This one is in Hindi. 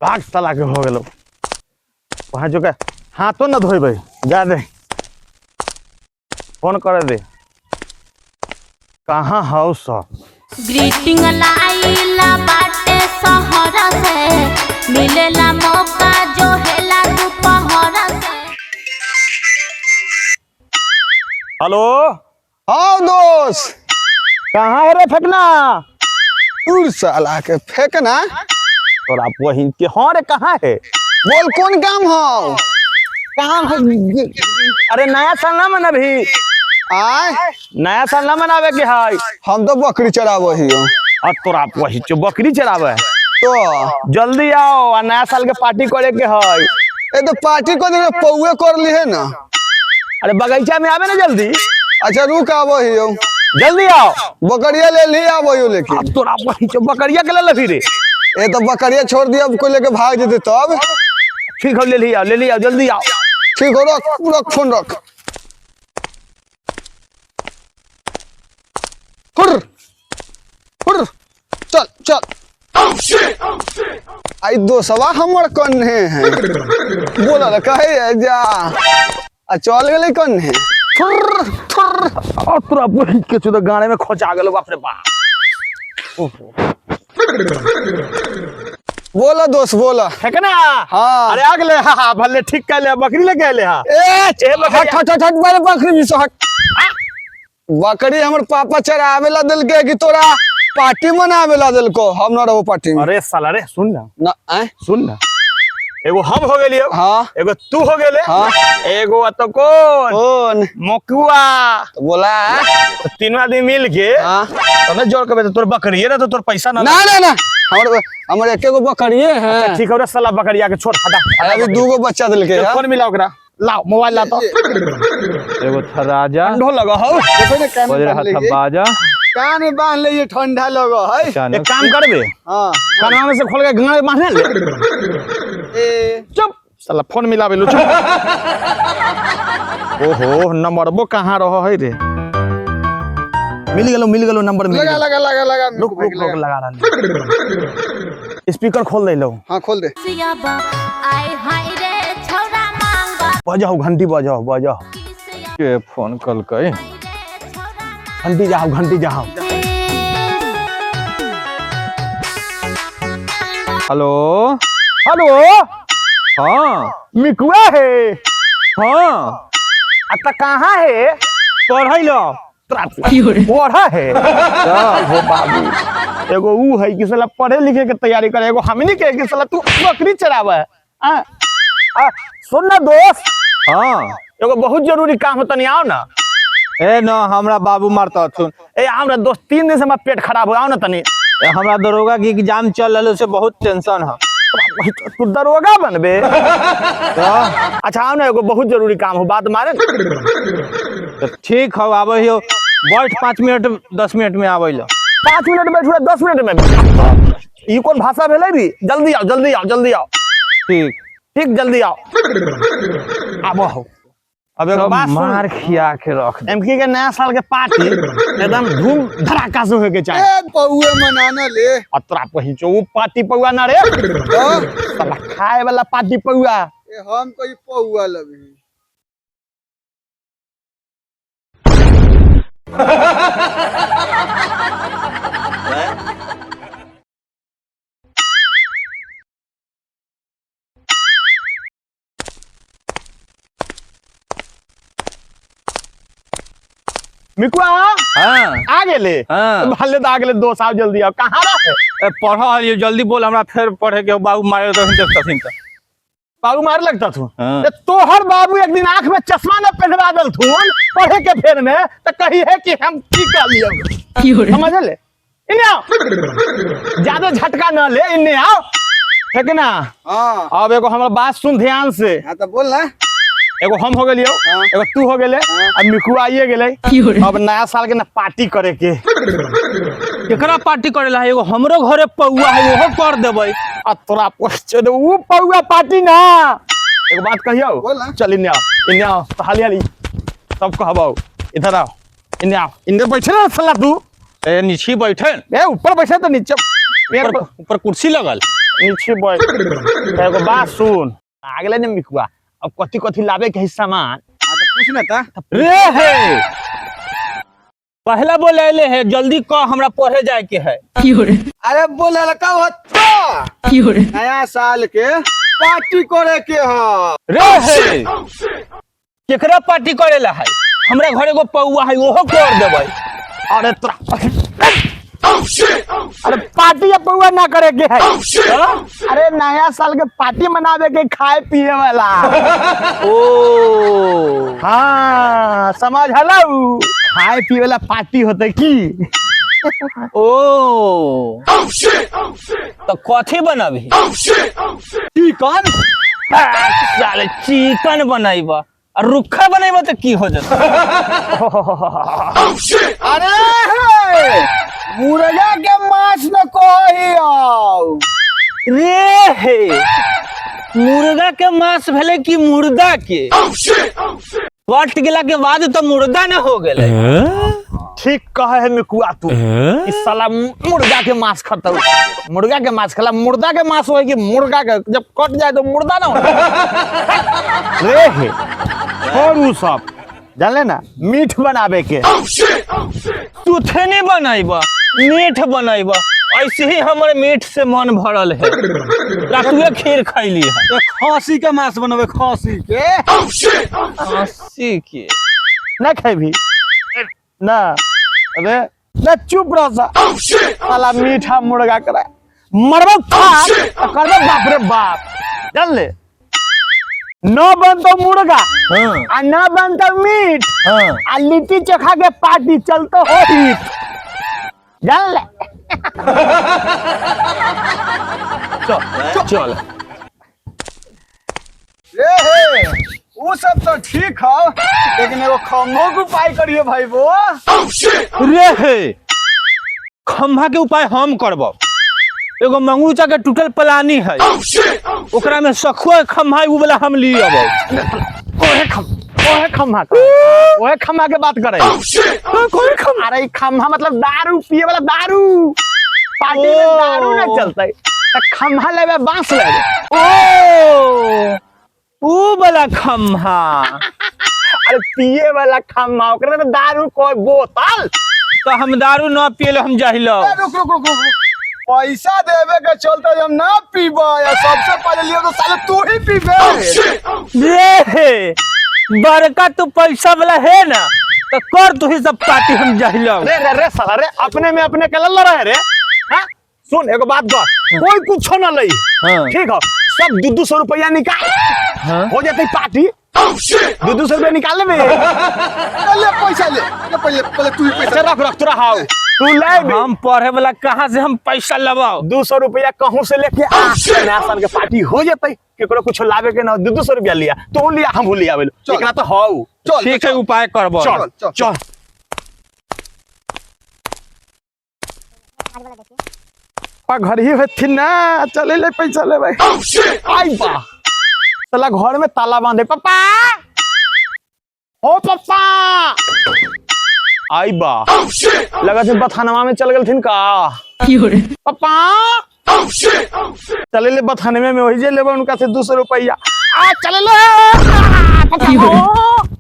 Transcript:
भाग साला के हो गेलो वहां जो के हाथों न धोइबे जा दे फोन कर दे कहाँ हाउ सब ग्रीटिंग लाइला बाटे शहर से मिलेला मौका जो हेला दोपहर से। हेलो हाँ दोस्त कहाँ है रे फेंकना उड़ साला के फेंकना। तोरा वही के हाँ रे कहाँ है बोल कौन काम हो? कहाँ है अरे नया साल ना मना भी आय नया साल ना मनावे के है हम तो बकरी चराबो ही हो। और तोरा वही जो बकरी चरावे तो जल्दी आओ और नया साल के पार्टी करे के है ए तो पार्टी को देखे पौए कर ली है ना। अरे बगीचा में आवे ना जल्दी अच्छा रुक आबो ही हो जल्दी आओ बकरिया ले ली आबो ही लेकिन अब तोरा वही जो बकरिया के ले फिर ए तो बकरिया छोड़ दिया अब कोई लेके भाग जेते तब। ठीक हो ले लिया जल्दी आओ ठीक हो रख फोन रख। हुर हुर चल चल आई दो सवा हमर कन्हे हैं बोला रे कहे जा आ चल गेले कन्हे थुर थुर और तोरा वही के चुदा गाने में खोचा गेलो बाप रे बाप बोला दोस्त बोला है ना हाँ अरे आगले हाँ भले ठीक कर ले बकरी लेके आले हां ए बकरिया। हट हट हट हट मेरे बकरी भी हट। बकरी हमर पापा चरावेला दिल के कि तोरा पार्टी मनावेला दिल को हम ना रहो पार्टी में। अरे साला रे सुन ना आए सुन ना एगो हम हो गेलियो हाँ एगो तू हो गेले हाँ एगो तो कौन कौन मकुआ तो बोला तो तीनों आदमी मिल के हाँ तने जोड़ के तोर बकरी है ना तो तोर पैसा ना ना ना ना हमर एके गो बकरिए है। ठीक है रे साला बकरिया के छोड़ हटा अभी दू गो बच्चा दिल के फोन मिलाओ ओकरा लाओ मोबाइल ला तो एगो थराजा ढोल लगा हो देखो ना कान बज में रहा बांध था लीजिए। बाजा कान में बांध ले ठंडा लगा है। एक अचानक काम करबे हाँ कानवा में से खोल के गांव में बांध ले ए चुप साला फोन मिलावे लो चुप ओहो नंबरबो कहां रहो है रे मिल गेलो नंबर मिल लगा गेलो लगा लगा लगा रुक लगा रहा स्पीकर खोल दे लो हाँ खोल दे। सियाबा आय हाय रे छौरा मांगा बजाओ घंटी बजाओ किसिया के फोन कल कई रे छौरा घंटी जाओ हेलो हेलो हाँ मिकुआ है हाँ अत कहाँ है पढ़ाई लो पढ़ा है हो बाबू एगो ऊ है कि साला पढ़े लिखे के तैयारी करे एगो हमनी के कि साला तू बकरी चरावे सुन ना दोस्त हाँ एगो बहुत जरूरी काम है तनी आओ ना ए न हमरा बाबू मारता सुन ए हमरा दोस्त 3 दिन से हमारा पेट खराब हो आओ ना तनी ए, हमरा दरोगा की एग्जाम चल रहा से बहुत टेंशन है तू दरोगा बनबे अच्छा आओ ना एगो बहुत जरूरी काम हो बात मारे तो ठीक है आवे हो बैठ 5 मिनट 10 मिनट में आवे लो 5 मिनट बैठू 10 मिनट में ये कौन भाषा भेलै री जल्दी आओ ठीक जल्दी आओ आबो हो अब एगो बात सुन मार खिया के रख दे। एमकी के नया साल के पार्टी एकदम धूम धड़ाका से होके के चाहिए ए पौए मनाना ले अतरा पहुंचो वो पार्टी पौआ ना रे साला खाए वाला पार्टी पौआ ए हम कोई पौआ लबी मिकुआ हाँ आ गेले हाँ भले तो आ गेले दोस्त आओ जल्दी आओ कहाँ रहे ए, पढ़ा लियो जल्दी बोल हमरा फिर पढ़े के बाबू मारे तो देखता तो बाबू मार लगता तू हाँ। तोहर बाबू एक दिन आंख में चश्मा न पहनवा दल थू पढ़े के फेर में तो कही है कि हम की कर लियो समझ ले इन्हें आओ ज्यादा झटका न ले इन्हें आओ है कि ना हाँ अब एगो हमारा बात सुन ध्यान से हाँ तो बोल ना एगो हम हो गेलियो हाँ। एगो तू हो गेले अब मिकू आइए गेले अब नया साल के ना पार्टी करे के केकरा पार्टी करेला एगो हमरो घरे पौआ है ओहो कर देबै आ तोरा क्वेश्चन वो पौआ पार्टी ना एगो बात कहियो बोल ना। चल इन्ने आओ तो हाली सब कहबो इधर आओ इन्ने बैठे ना साला तू ए नीचे बैठे ए ऊपर बैठे तो नीचे ऊपर कुर्सी लगल नीचे बैठ एगो बात सुन आगले ने मिकुआ अब कथी कथी लावे के है सामान हाँ तो पूछ ना था रे हे पहला बोले ले है जल्दी कह हमरा पढ़े जाए के है। अरे बोले लका होता नया साल के पार्टी करे के है। रे हे केकरा पार्टी करेला है हमरा घरे एगो पौआ है ओहो कर देबै। अरे तोरा अरे पार्टी या पौआ ना करे के है अरे नया साल के पार्टी मनावे के खाए पिए वाला ओ हाँ समझ हलाऊ खाए पिए वाला पार्टी होते की ओ तो कथी बनाबी चिकन साले चिकन बनाइबा और रुखा बनाइबा तो की हो जाता। अरे मुर्गा के मांस न कही आओ रे हे मुर्गा के मांस भेले कि मुर्दा के कट गेला के बाद तो मुर्दा न हो गेले। ठीक कहे है मिकुआ तू इस साला मुर्गा के मांस खाता मुर्गा के मांस खला मुर्दा के मांस होए कि मुर्गा के जब कट जाए तो मुर्दा ना हो रे हे और उ सब जानले ना मीठ बनावे के तू थे नहीं बनाइबा मीठ बनाइबा ऐसे ही हमारे मीठ से मन भरल है रातुए खीर खैली है खसी के मांस बनवे खसी के हंसी के ना खाबी ना अरे ना चुप रह साला मीठा मुर्गा करे मरबो खा करबो बाप रे बाप जान ले न बनतो मुर्गा हाँ आ न बनतो मीठ हाँ आ लिट्टी चोखा के पार्टी चलतो होई जान ले चल चल रे वो सब तो ठीक है लेकिन एगो खम्भो के उपाय करिए भाई वो रे हे खम्भा के उपाय हम करब एगो मंगूचा के टूटल पलानी है ओकरा में सखुआ खम्भा उ वाला हम ली अब ओहे खम्हा के बात करे कोई खम्हा अरे खम्हा मतलब दारू पिए वाला दारू पार्टी में दारू ना चलते त खम्हा लेवे बांस लेवे ओ उ वाला खम्भा अरे पिए वाला खम्हा ओकरा में दारू कोई बोतल तो हम दारू न पियले हम जाहिलो रुक रुक रुक रुक पैसा देवे के चलते हम ना पीबा या सबसे पहले लियो तो साले तू ही पीबे रे हे बड़का तू पैसा वाला है ना तो कर तू ही सब पार्टी हम जाहिलो रे रे रे साला रे अपने में अपने के लल्ला रहे रे हां सुन एगो बात कर कोई कुछ ना लई हाँ। ठीक है सब 200 रुपया निकाल हाँ। हो जाते पार्टी 200 रुपया निकाल ले ले पैसा ले पहले पहले तू ही पैसा अच्छा रख तोरा हाउ तू ले हम पढ़े वाला कहाँ से हम पैसा लबाओ 200 रुपया कहूं से लेके आ नया साल के पार्टी हो जाते केकरो कुछ लावे के ना 200 रुपया लिया तो लिया हम लिया बेलो चल। एकरा तो हाउ चल ठीक है उपाय करबो चल चल, चल पा घर ही होती ना चले ले पैसा ले भाई आई बा साला घर में ताला बांधे पापा ओ पापा आई बा लगा थे बथानवा में चल गए थिन का पापा चले ले बथानवे में वही जे लेबे उनका से 200 रुपया आ चले ले पापा